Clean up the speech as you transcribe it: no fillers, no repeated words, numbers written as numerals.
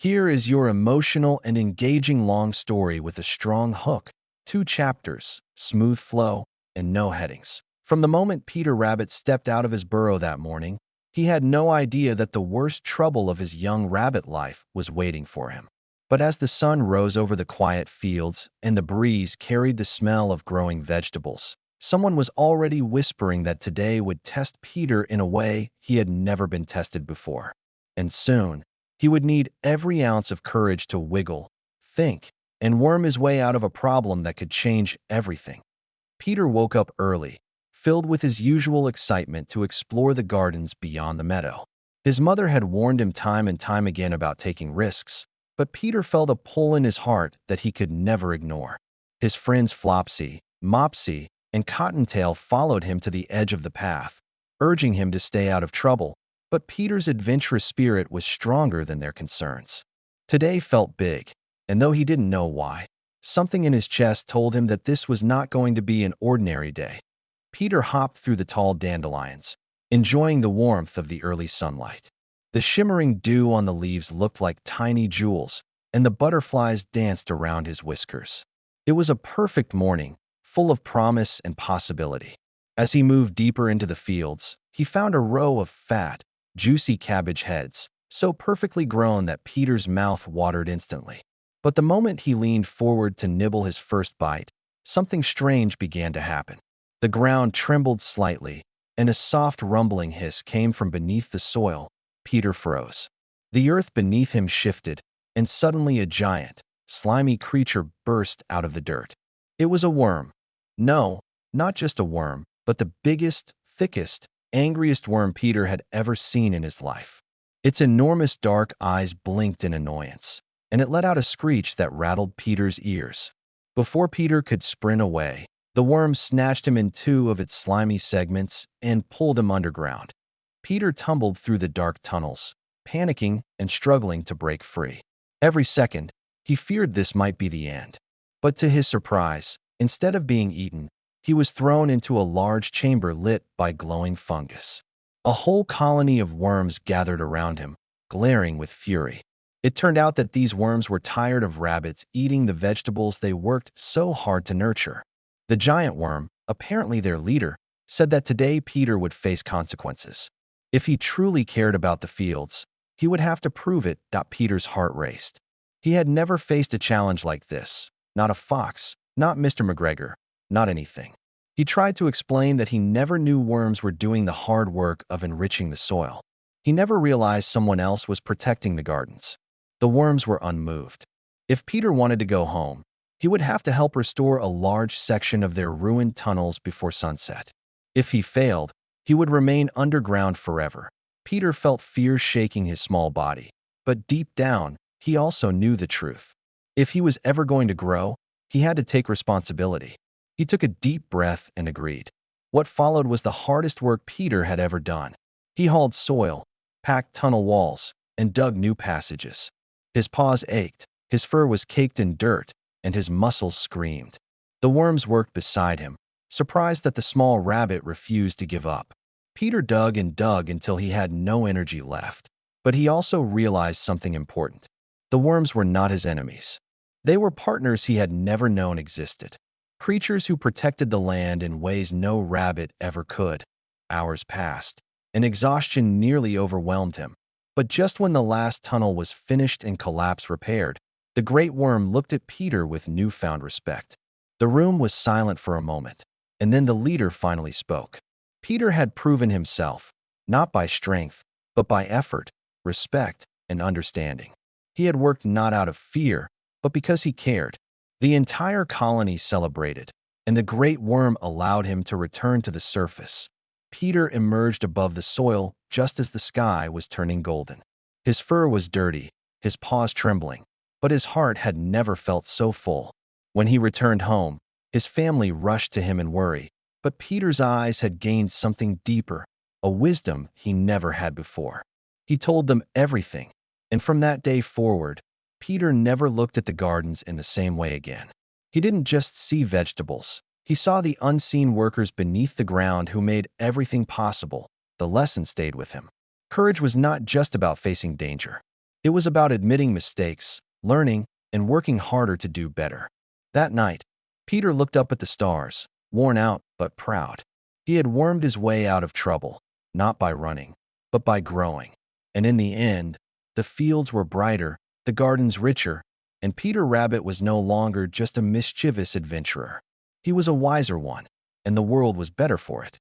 Here is your emotional and engaging long story with a strong hook, 2 chapters, smooth flow, and no headings. From the moment Peter Rabbit stepped out of his burrow that morning, he had no idea that the worst trouble of his young rabbit life was waiting for him. But as the sun rose over the quiet fields and the breeze carried the smell of growing vegetables, someone was already whispering that today would test Peter in a way he had never been tested before. And soon, he would need every ounce of courage to wiggle, think, and worm his way out of a problem that could change everything. Peter woke up early, filled with his usual excitement to explore the gardens beyond the meadow. His mother had warned him time and time again about taking risks, but Peter felt a pull in his heart that he could never ignore. His friends Flopsy, Mopsy, and Cottontail followed him to the edge of the path, urging him to stay out of trouble, but Peter's adventurous spirit was stronger than their concerns. Today felt big, and though he didn't know why, something in his chest told him that this was not going to be an ordinary day. Peter hopped through the tall dandelions, enjoying the warmth of the early sunlight. The shimmering dew on the leaves looked like tiny jewels, and the butterflies danced around his whiskers. It was a perfect morning, full of promise and possibility. As he moved deeper into the fields, he found a row of fat, juicy cabbage heads, so perfectly grown that Peter's mouth watered instantly. But the moment he leaned forward to nibble his first bite, something strange began to happen. The ground trembled slightly, and a soft rumbling hiss came from beneath the soil. Peter froze. The earth beneath him shifted, and suddenly a giant, slimy creature burst out of the dirt. It was a worm. No, not just a worm, but the biggest, thickest, angriest worm Peter had ever seen in his life. Its enormous dark eyes blinked in annoyance, and it let out a screech that rattled Peter's ears. Before Peter could sprint away, the worm snatched him in two of its slimy segments and pulled him underground. Peter tumbled through the dark tunnels, panicking and struggling to break free. Every second, he feared this might be the end. But to his surprise, instead of being eaten, he was thrown into a large chamber lit by glowing fungus. A whole colony of worms gathered around him, glaring with fury. It turned out that these worms were tired of rabbits eating the vegetables they worked so hard to nurture. The giant worm, apparently their leader, said that today Peter would face consequences. If he truly cared about the fields, he would have to prove it. Peter's heart raced. He had never faced a challenge like this. Not a fox, not Mr. McGregor, not anything. He tried to explain that he never knew worms were doing the hard work of enriching the soil. He never realized someone else was protecting the gardens. The worms were unmoved. If Peter wanted to go home, he would have to help restore a large section of their ruined tunnels before sunset. If he failed, he would remain underground forever. Peter felt fear shaking his small body, but deep down, he also knew the truth. If he was ever going to grow, he had to take responsibility. He took a deep breath and agreed. What followed was the hardest work Peter had ever done. He hauled soil, packed tunnel walls, and dug new passages. His paws ached, his fur was caked in dirt, and his muscles screamed. The worms worked beside him, surprised that the small rabbit refused to give up. Peter dug and dug until he had no energy left. But he also realized something important. The worms were not his enemies. They were partners he had never known existed. Creatures who protected the land in ways no rabbit ever could. Hours passed, and exhaustion nearly overwhelmed him. But just when the last tunnel was finished and collapse repaired, the great worm looked at Peter with newfound respect. The room was silent for a moment, and then the leader finally spoke. Peter had proven himself, not by strength, but by effort, respect, and understanding. He had worked not out of fear, but because he cared. The entire colony celebrated, and the great worm allowed him to return to the surface. Peter emerged above the soil just as the sky was turning golden. His fur was dirty, his paws trembling, but his heart had never felt so full. When he returned home, his family rushed to him in worry, but Peter's eyes had gained something deeper, a wisdom he never had before. He told them everything, and from that day forward, Peter never looked at the gardens in the same way again. He didn't just see vegetables. He saw the unseen workers beneath the ground who made everything possible. The lesson stayed with him. Courage was not just about facing danger. It was about admitting mistakes, learning, and working harder to do better. That night, Peter looked up at the stars, worn out but proud. He had wormed his way out of trouble, not by running, but by growing. And in the end, the fields were brighter, the gardens richer, and Peter Rabbit was no longer just a mischievous adventurer. He was a wiser one, and the world was better for it.